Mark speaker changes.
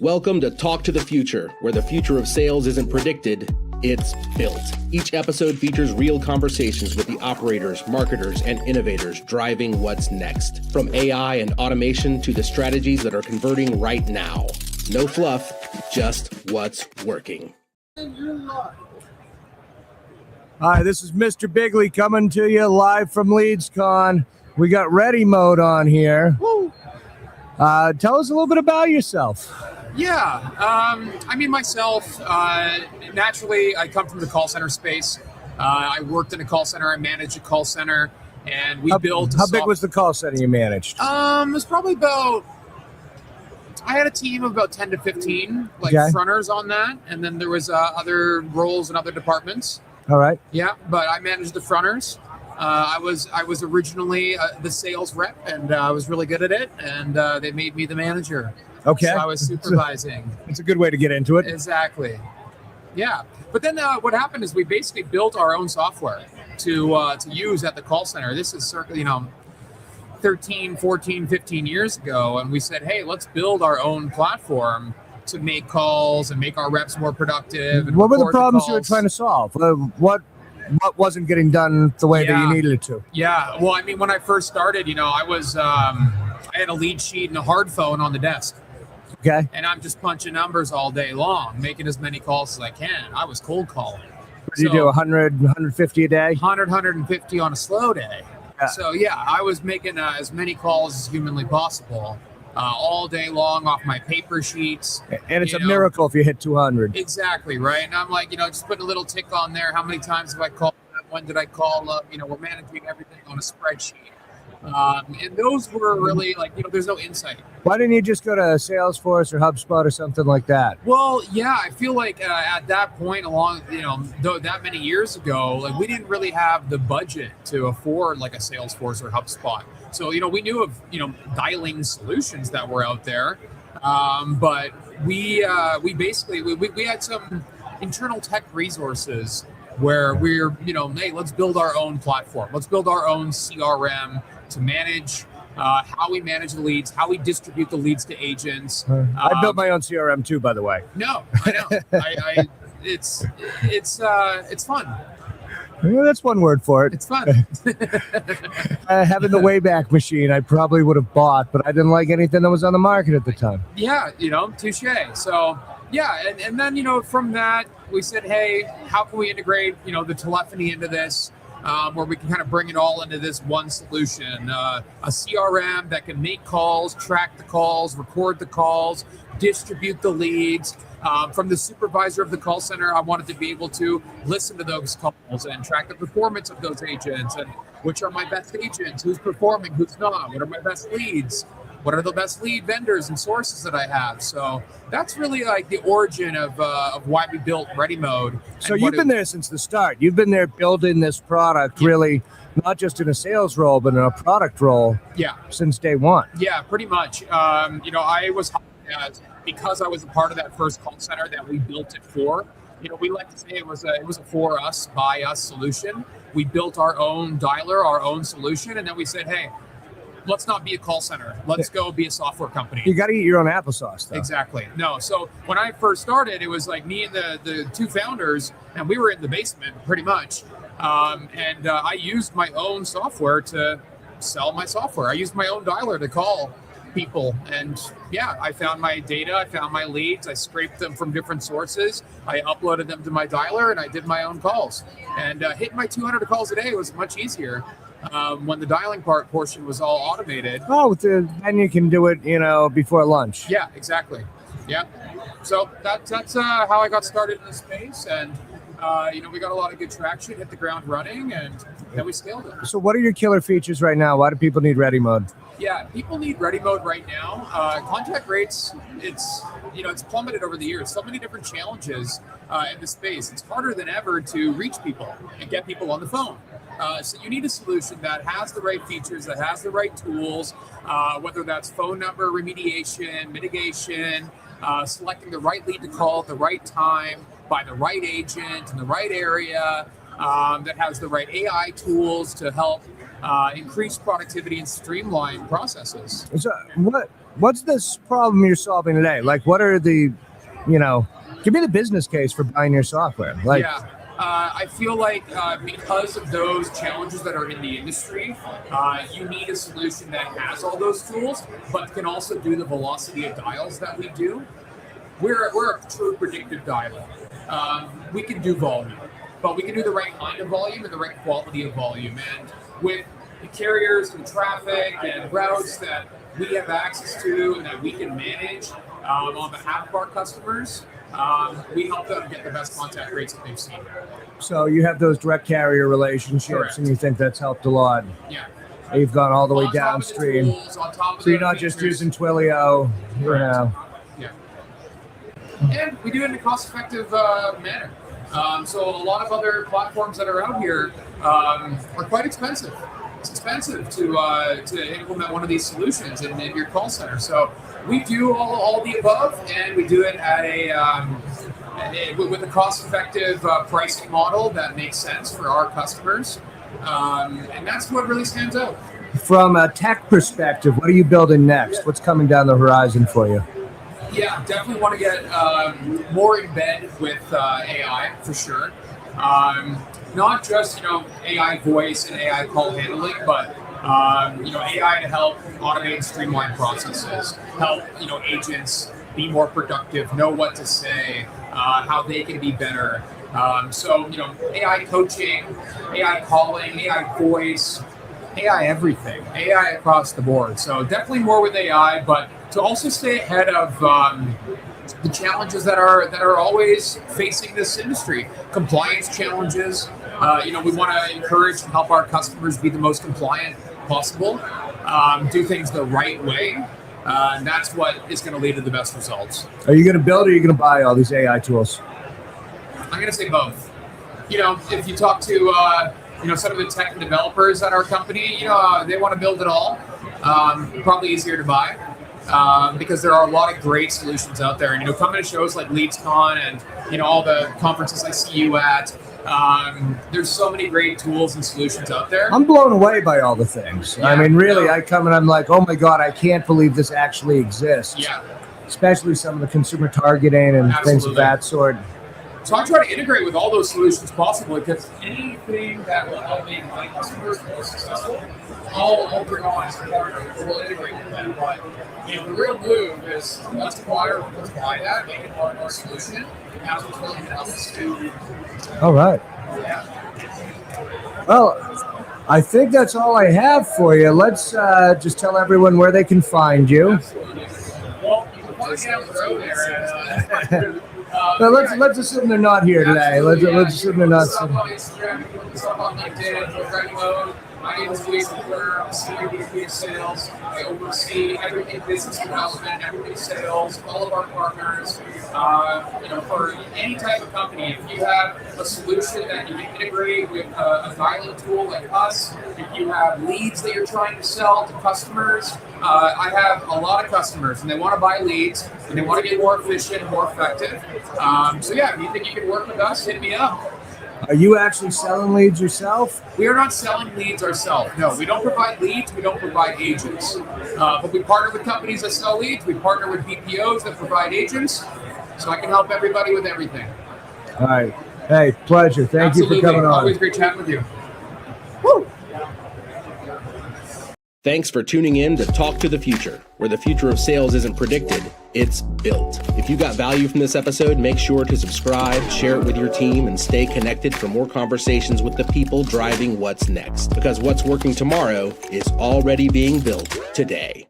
Speaker 1: Welcome to Talk to the Future, where the future of sales isn't predicted, it's built. Each episode features real conversations with the operators, marketers, and innovators driving what's next. From AI and automation to the strategies that are converting right now. No fluff, just what's working.
Speaker 2: Hi, this is Mr. Bigley coming to you live from LeadsCon. We got Ready Mode on here. Woo. Tell us a little bit about yourself.
Speaker 3: Yeah, myself, naturally, I come from the call center space. I worked in a call center, I managed a call center, and we built
Speaker 2: How big was the call center you managed?
Speaker 3: It was probably I had a team of about 10 to 15, fronters on that, and then there was other roles in other departments.
Speaker 2: All right.
Speaker 3: Yeah, but I managed the fronters. I was originally the sales rep, and I was really good at it, and they made me the manager.
Speaker 2: Okay.
Speaker 3: So I was supervising.
Speaker 2: It's a good way to get into it.
Speaker 3: Exactly. Yeah. But then what happened is we basically built our own software to use at the call center. This is circa, 13, 14, 15 years ago. And we said, hey, let's build our own platform to make calls and make our reps more productive. And
Speaker 2: what were the problems you were trying to solve? What wasn't getting done the way that you needed it to?
Speaker 3: Yeah. Well, when I first started, I had a lead sheet and a hard phone on the desk.
Speaker 2: Okay.
Speaker 3: And I'm just punching numbers all day long, making as many calls as I can. I was cold calling.
Speaker 2: What do you do, 100, 150 a day?
Speaker 3: 100, 150 on a slow day. Yeah. So, I was making as many calls as humanly possible all day long off my paper sheets.
Speaker 2: And it's a miracle if you hit 200.
Speaker 3: Exactly, right? And I'm like, just putting a little tick on there. How many times have I called? When did I call up? We're managing everything on a spreadsheet. And those were really there's no insight.
Speaker 2: Why didn't you just go to Salesforce or HubSpot or something like that?
Speaker 3: Well, yeah, I feel like at that point that many years ago, we didn't really have the budget to afford a Salesforce or HubSpot. So, we knew of, dialing solutions that were out there. But we basically had some internal tech resources where we're, hey, let's build our own platform. Let's build our own CRM to manage how we manage the leads, how we distribute the leads to agents.
Speaker 2: I built my own CRM too, by the way.
Speaker 3: No, I know. It's fun.
Speaker 2: Well, that's one word for it.
Speaker 3: It's fun.
Speaker 2: Having the Wayback Machine, I probably would have bought, but I didn't like anything that was on the market at the time.
Speaker 3: Yeah, touche. So, yeah, and then, from that, we said, hey, how can we integrate, the telephony into this? Where we can kind of bring it all into this one solution, a CRM that can make calls, track the calls, record the calls, distribute the leads. From the supervisor of the call center, I wanted to be able to listen to those calls and track the performance of those agents and which are my best agents, who's performing, who's not, what are my best leads, what are the best lead vendors and sources that I have. So that's really the origin of why we built Ready Mode.
Speaker 2: So you've been there since the start. You've been there building this product, really, not just in a sales role, but in a product role.
Speaker 3: Yeah. Since
Speaker 2: day one.
Speaker 3: Yeah, pretty much. I was because I was a part of that first call center that we built it for. We like to say it was a for us, by us solution. We built our own dialer, our own solution, and then we said, hey, let's not be a call center. Let's go be a software company.
Speaker 2: You got to eat your own applesauce, though.
Speaker 3: Exactly. No. So when I first started, it was me and the two founders, and we were in the basement pretty much. And I used my own software to sell my software. I used my own dialer to call people. And I found my data. I found my leads. I scraped them from different sources. I uploaded them to my dialer, and I did my own calls. And hitting my 200 calls a day was much easier. When the dialing portion was all automated.
Speaker 2: Oh, then you can do it, before lunch.
Speaker 3: Yeah, exactly. Yeah. So that's how I got started in the space, and we got a lot of good traction, hit the ground running, and then we scaled it.
Speaker 2: So what are your killer features right now? Why do people need Ready Mode?
Speaker 3: Yeah, people need Ready Mode right now. Contact rates, it's plummeted over the years. So many different challenges in the space. It's harder than ever to reach people and get people on the phone. So you need a solution that has the right features, that has the right tools, whether that's phone number remediation, mitigation, selecting the right lead to call at the right time by the right agent in the right area, that has the right AI tools to help increase productivity and streamline processes.
Speaker 2: So what's this problem you're solving today? Like, what are the, give me the business case for buying your software. Like,
Speaker 3: yeah. I feel like because of those challenges that are in the industry, you need a solution that has all those tools, but can also do the velocity of dials that we do. We're a true predictive dialer. We can do volume, but we can do the right kind of volume and the right quality of volume. And with the carriers and traffic and routes that we have access to and that we can manage on behalf of our customers, we help them get the best contact rates that they've seen.
Speaker 2: So you have those direct carrier relationships. Correct. And you think that's helped a lot.
Speaker 3: Yeah.
Speaker 2: You've gone all the way downstream. So you're not just using Twilio,
Speaker 3: Yeah. And we do it in a cost-effective manner. So a lot of other platforms that are out here are quite expensive. It's expensive to implement one of these solutions in your call center. So we do all the above, and we do it at with a cost-effective pricing model that makes sense for our customers. And that's what really stands out.
Speaker 2: From a tech perspective, what are you building next? What's coming down the horizon for you?
Speaker 3: Yeah, definitely want to get more in bed with AI for sure. Not just AI voice and AI call handling, but AI to help automate and streamline processes, help agents be more productive, know what to say, how they can be better. So AI coaching, AI calling, AI voice, AI everything, AI across the board. So definitely more with AI, but to also stay ahead of the challenges that are always facing this industry, compliance challenges. We want to encourage and help our customers be the most compliant possible, do things the right way, and that's what is going to lead to the best results.
Speaker 2: Are you going to build or are you going to buy all these AI tools?
Speaker 3: I'm going to say both. If you talk to some of the tech and developers at our company, they want to build it all. Probably easier to buy. Because there are a lot of great solutions out there. And, coming to shows like LeadsCon and, all the conferences I see you at, there's so many great tools and solutions out there.
Speaker 2: I'm blown away by all the things. Yeah, I mean, really, I come and I'm like, oh my God, I can't believe this actually exists.
Speaker 3: Yeah.
Speaker 2: Especially some of the consumer targeting and things of that sort.
Speaker 3: So I try to integrate with all those solutions possible, because anything that will help make my customers more successful, I'll bring on as a partner. We'll integrate with them. But the real move is let's buy that, make it part of our solution, and that's what's really going to help us do.
Speaker 2: All right.
Speaker 3: Yeah.
Speaker 2: Well, I think that's all I have for you. Let's just tell everyone where they can find you.
Speaker 3: Absolutely. Well, you can find me down the road there.
Speaker 2: But let's assume they're not here today. Let's assume they're not.
Speaker 3: On Instagram, on LinkedIn, my name is Jason Pereira. I'm Senior VP of Sales. I oversee everything business development, everything sales, all of our partners. For any type of company, if you have a solution that you can integrate with a dialing tool like us, if you have leads that you're trying to sell to customers, I have a lot of customers and they want to buy leads and they want to get more efficient, more effective. So if you think you can work with us, hit me up.
Speaker 2: Are you actually selling leads yourself?
Speaker 3: We are not selling leads ourselves. No, we don't provide leads. We don't provide agents. But we partner with companies that sell leads. We partner with BPOs that provide agents. So I can help everybody with everything.
Speaker 2: All right. Hey, pleasure. Thank you for coming on.
Speaker 3: Always great chatting with you.
Speaker 2: Woo!
Speaker 1: Thanks for tuning in to Talk to the Future, where the future of sales isn't predicted, it's built. If you got value from this episode, make sure to subscribe, share it with your team, and stay connected for more conversations with the people driving what's next. Because what's working tomorrow is already being built today.